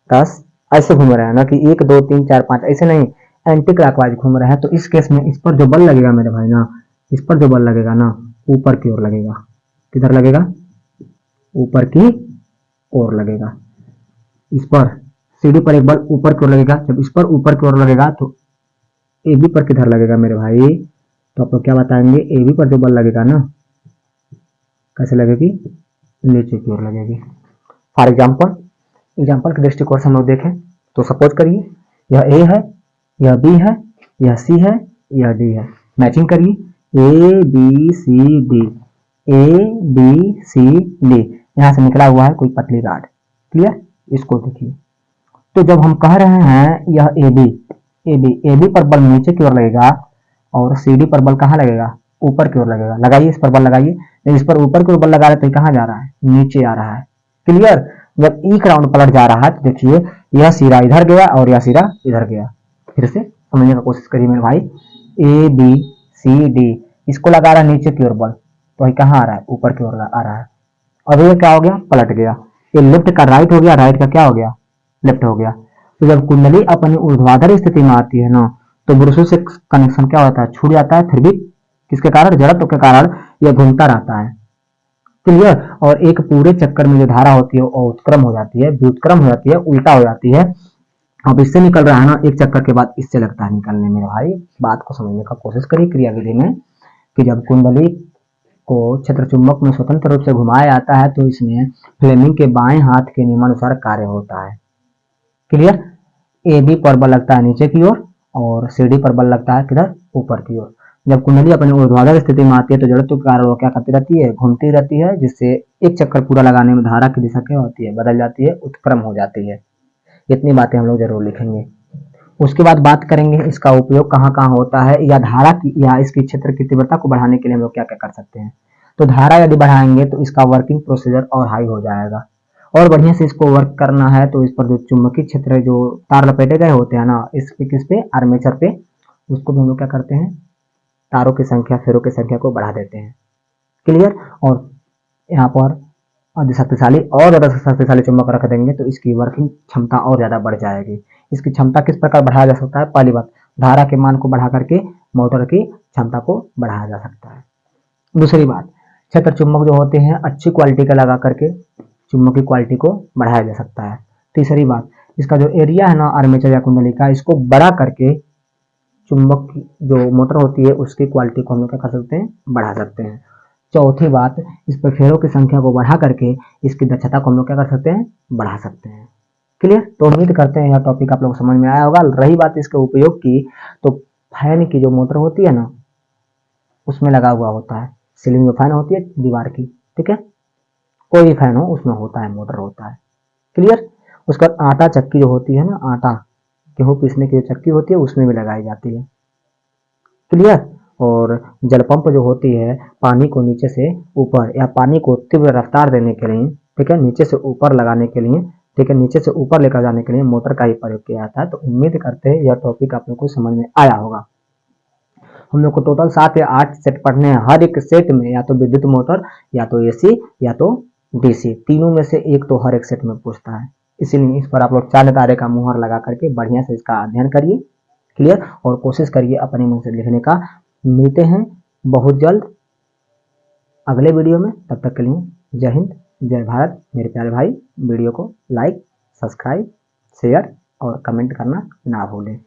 10 ऐसे घूम रहे हैं ना, कि 1 2 3 4 5 ऐसे नहीं, एंटी क्लॉकवाइज घूम रहे हैं। तो इस केस में इस पर जो बल लगेगा मेरे भाई ना, इस पर जो बल लगेगा ना, ऊपर की ओर लगेगा। किधर लगेगा, ऊपर की ओर लगेगा। इस पर सीडी पर एक बल ऊपर की ओर लगेगा। जब इस पर ऊपर की ओर लगेगा तो AB पर किधर लगेगा मेरे भाई, तो आप लोग क्या बताएंगे, AB पर जो बल लगेगा ना, कैसे लगेगी, नीचे की ओर लगेगी। फॉर एग्जाम्पल के दृष्टिकोण से हम लोग देखें तो सपोज करिए यह A है, यह B है, यह C है, यह D है। मैचिंग करिए, A B C D, A B C D, यहां से निकला हुआ है कोई पतली रॉड। क्लियर। इसको देखिए, तो जब हम कह रहे हैं यह AB पर बल नीचे की ओर लगेगा और CD पर बल कहाँ लगेगा, ऊपर की ओर लगेगा। लगाइए, इस पर बल लगाइए, इस पर ऊपर की ओर बल लगा रहे तो कहाँ जा रहा है, नीचे आ रहा है। क्लियर। जब एक राउंड पलट जा रहा है तो देखिए यह सिरा इधर गया और यह सिरा इधर गया। फिर से समझने का कोशिश करिए मेरे भाई, ABCD इसको लगा रहा है नीचे की ओर बल, तो वही कहाँ आ रहा है, ऊपर की ओर आ रहा है। और ये क्या हो गया, पलट गया। ये लेफ्ट का राइट हो गया, राइट का क्या हो गया, लेफ्ट हो गया। तो जब कुंडली अपनी ऊर्ध्वाधर स्थिति में आती है ना, तो ब्रशों से कनेक्शन क्या होता है, छूट जाता है। फिर भी किसके कारण, जड़त्व के कारण यह घूमता रहता है। क्लियर। और एक पूरे चक्कर में जो धारा होती है वो उत्क्रम हो जाती है, व्युत्क्रम हो जाती है, उल्टा हो जाती है। अब इससे निकल रहा है ना, एक चक्कर के बाद इससे लगता है निकलने। मेरे भाई बात को समझने का कोशिश करिए क्रिया विधि में, कि जब कुंडली को क्षेत्र चुंबक में स्वतंत्र रूप से घुमाया जाता है तो इसमें फ्लेमिंग के बाएं हाथ के नियमानुसार कार्य होता है। क्लियर। AB पर बल लगता है नीचे की ओर और CD पर बल लगता है किधर, ऊपर की ओर। जब कुंडली अपनी ऊर्ध्वाधर स्थिति में आती है तो जड़त्व के कारण वो क्या करती रहती है, घूमती रहती है, जिससे एक चक्कर पूरा लगाने में धारा की दिशा क्या होती है, बदल जाती है, उत्क्रम हो जाती है। इतनी बातें हम लोग जरूर लिखेंगे। उसके बाद बात करेंगे इसका उपयोग कहाँ कहाँ होता है, या धारा की या इसकी क्षेत्र की तीव्रता को बढ़ाने के लिए हम लोग क्या क्या कर सकते हैं। तो धारा यदि बढ़ाएंगे तो इसका वर्किंग प्रोसीजर और हाई हो जाएगा। और बढ़िया से इसको वर्क करना है तो इस पर जो चुंबकीय क्षेत्र जो तार लपेटे गए होते हैं ना, इस पे किस पे, आर्मेचर पे, उसको भी हम लोग क्या करते हैं, तारों की संख्या, फेरों की संख्या को बढ़ा देते हैं। क्लियर। और यहाँ पर शक्तिशाली और ज्यादा शक्तिशाली चुंबक रख देंगे तो इसकी वर्किंग क्षमता और ज्यादा बढ़ जाएगी। इसकी क्षमता किस प्रकार बढ़ाया जा सकता है, पहली बात धारा के मान को बढ़ा करके मोटर की क्षमता को बढ़ाया जा सकता है। दूसरी बात, क्षेत्र चुंबक जो होते हैं अच्छी क्वालिटी का लगा करके चुंबक की क्वालिटी को बढ़ाया जा सकता है। तीसरी बात, इसका जो एरिया है ना आर्मेचर या कुंडली का, इसको बड़ा करके चुंबक की जो मोटर होती है उसकी क्वालिटी को हम लोग क्या कर सकते हैं, बढ़ा सकते हैं। चौथी बात, इस पर फेरों की संख्या को बढ़ा करके इसकी दक्षता को हम लोग क्या कर सकते हैं, बढ़ा सकते हैं। क्लियर। तो उम्मीद करते हैं यह टॉपिक आप लोग को समझ में आया होगा। रही बात इसके उपयोग की, तो फैन की जो मोटर होती है ना, उसमें लगा हुआ होता है। सीलिंग में फैन होती है दीवार की, ठीक है, कोई भी फैन हो उसमें होता है, मोटर होता है। क्लियर। उसका आटा चक्की जो होती है ना, आटा गेहूं पीसने की जो चक्की होती है उसमें भी लगाई जाती है। क्लियर। और जल पंप जो होती है, पानी को नीचे से ऊपर या पानी को तीव्र रफ्तार देने के लिए, ठीक है, नीचे से ऊपर लगाने के लिए, ठीक है, नीचे से ऊपर लेकर जाने के लिए मोटर का ही प्रयोग किया जाता है। तो उम्मीद करते हैं यह टॉपिक आप लोग को समझ में आया होगा। हम लोग को टोटल 7 या 8 सेट पढ़ने हैं। हर एक सेट में या तो विद्युत मोटर, या तो एसी, या तो डीसी, तीनों में से एक तो हर एक सेट में पूछता है। इसीलिए इस पर आप लोग 4 तारे का मुहर लगा करके बढ़िया से इसका अध्ययन करिए। क्लियर। और कोशिश करिए अपने मन से लिखने का। मिलते हैं बहुत जल्द अगले वीडियो में। तब तक के लिए जय हिंद, जय भारत मेरे प्यारे भाई। वीडियो को लाइक, सब्सक्राइब, शेयर और कमेंट करना ना भूलें।